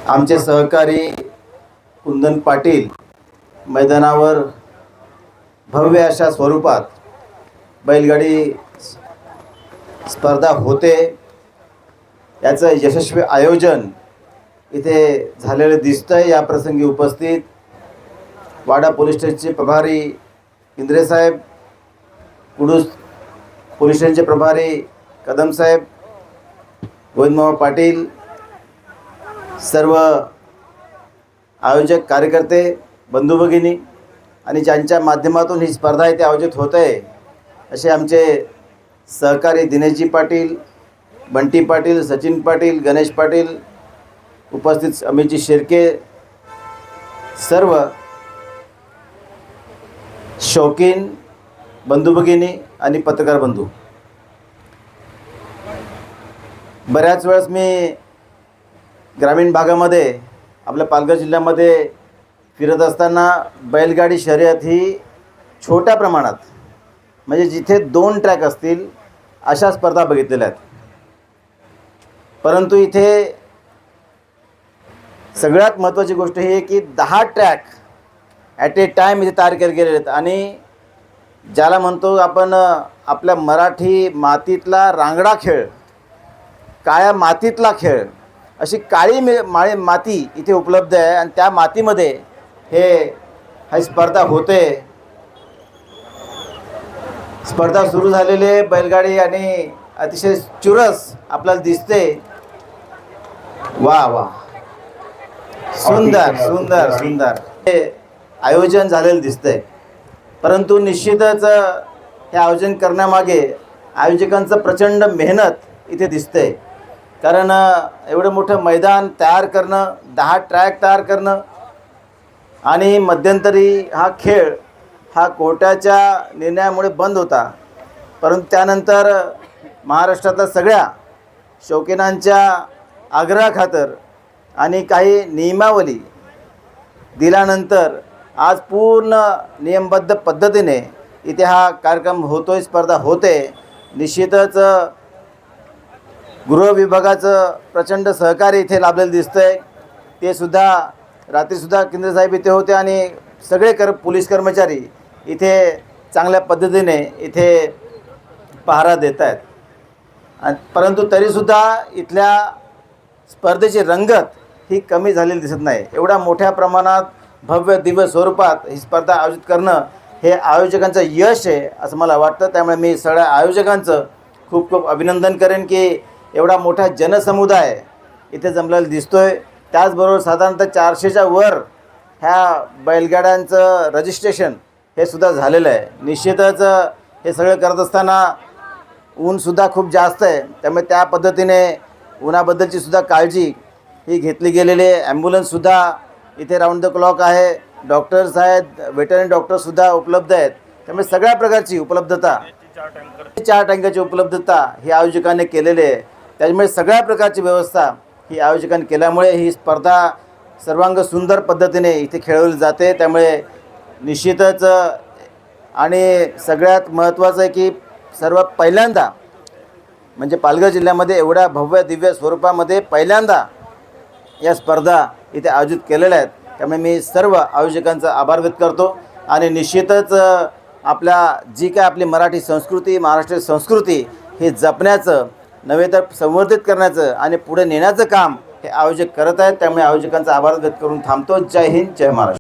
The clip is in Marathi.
आमचे सहकारी कुंदन पाटील मैदानावर भव्य अशा स्वरूपात बैलगाडी स्पर्धा होते, याचं यशस्वी आयोजन इथे झालेलं दिसतंय। या प्रसंगी उपस्थित वाडा पोलीस स्टेशनचे प्रभारी इंद्रे साहेब, कुडूस पोलीस स्टेशनचे प्रभारी कदम साहेब, गोविंदमामा पाटील, सर्व आयोजक कार्यकर्ते बंधू भगिनी आणि ज्यांच्या माध्यमातून ही स्पर्धा इथे आयोजित होत आहे असे आमचे सहकारी दिनेशजी पाटील, बंटी पाटील, सचिन पाटील, गणेश पाटील, उपस्थित अमितजी शिर्के, सर्व शौकीन बंधू भगिनी आणि पत्रकार बंधू। बऱ्याच वेळेस मी ग्रामीण भागामध्ये आपल्या पालघर जिल्ह्यामध्ये फिरत असताना बैलगाडी शर्यत ही छोट्या प्रमाणात, म्हणजे जिथे 2 ट्रॅक असतील अशा स्पर्धा बघितलेल्या आहेत। परंतु इथे सगळ्यात महत्त्वाची गोष्ट ही आहे की 10 ट्रॅक ॲट ए टाईम इथे तयार केले गेलेले आहेत आणि ज्याला म्हणतो आपण आपल्या मराठी मातीतला रांगडा खेळ, काळ्या मातीतला खेळ, अशी काळी माती इथे उपलब्ध आहे आणि त्या मातीमध्ये ही स्पर्धा होते। स्पर्धा सुरू झालेली बैलगाडी आणि अतिशय चुरस आपल्याला दिसते। वा वा, सुंदर सुंदर सुंदर हे आयोजन झालेलं दिसतंय। परंतु निश्चितच हे आयोजन करण्यामागे आयोजकांचं प्रचंड मेहनत इथे दिसते, कारण एवढं मोठं मैदान तयार करणं, 10 ट्रॅक तयार करणं आणि मध्यंतरी हा खेळ हा कोर्टाच्या निर्णयामुळे बंद होता, परंतु त्यानंतर महाराष्ट्रातल्या सगळ्या शौकीनांच्या आग्रहाखातर आणि काही नियमावली दिल्यानंतर आज पूर्ण नियमबद्ध पद्धतीने इथे हा कार्यक्रम होतोय, स्पर्धा होते। निश्चितच गृह विभागाचं प्रचंड सहकार्य इथे लाभलेलं दिसतंय। ते सुद्धा रात्रीसुद्धा केंद्र साहेब इथे होते आणि सगळे पोलीस कर्मचारी इथे चांगल्या पद्धतीने इथे पहारा देत आहेत। परंतु तरीसुद्धा इथल्या स्पर्धेची रंगत ही कमी झालेली दिसत नाही। एवढ्या मोठ्या प्रमाणात भव्य दिव्य स्वरूपात ही स्पर्धा आयोजित करणं हे आयोजकांचं यश आहे असं मला वाटतं। त्यामुळे मी सगळ्या आयोजकांचं खूप खूप अभिनंदन करेन की एवढा मोठा जनसमुदाय इथे जमलेला दिसतोय। त्याचबरोबर साधारणतः 400च्या वर ह्या बैलगाड्यांचं रजिस्ट्रेशन हे सुद्धा झालेलं आहे। निश्चितच हे सगळं करत असताना ऊनसुद्धा खूप जास्त आहे, त्यामुळे त्या पद्धतीने उन्हाबद्दलची सुद्धा काळजी ही घेतली गेलेली आहे। ॲम्ब्युलन्ससुद्धा इथे राऊंड द क्लॉक आहे, डॉक्टर्स आहेत, वेटरनरी डॉक्टरसुद्धा उपलब्ध आहेत। त्यामुळे सगळ्या प्रकारची उपलब्धता, 4 टँकरची उपलब्धता ही आयोजकांनी केलेली आहे। त्यामुळे सगळ्या प्रकारची व्यवस्था ही आयोजकांनी केल्यामुळे ही स्पर्धा सर्वांग सुंदर पद्धतीने इथे खेळवली जाते। त्यामुळे निश्चितच आणि सगळ्यात महत्त्वाचं आहे की सर्वात पहिल्यांदा म्हणजे पालघर जिल्ह्यामध्ये एवढ्या भव्य दिव्य स्वरूपामध्ये पहिल्यांदा या स्पर्धा इथे आयोजित केलेल्या आहेत। त्यामुळे मी सर्व आयोजकांचा आभार व्यक्त करतो आणि निश्चितच आपल्या जी काय आपली मराठी संस्कृती, महाराष्ट्रीय संस्कृती हे जपण्याचं नव्हे तर संवर्धित करण्याचं आणि पुढे नेण्याचं काम हे आयोजक करत आहेत। त्यामुळे आयोजकांचा आभार व्यक्त करून थांबतो। जय हिंद, जय महाराष्ट्र।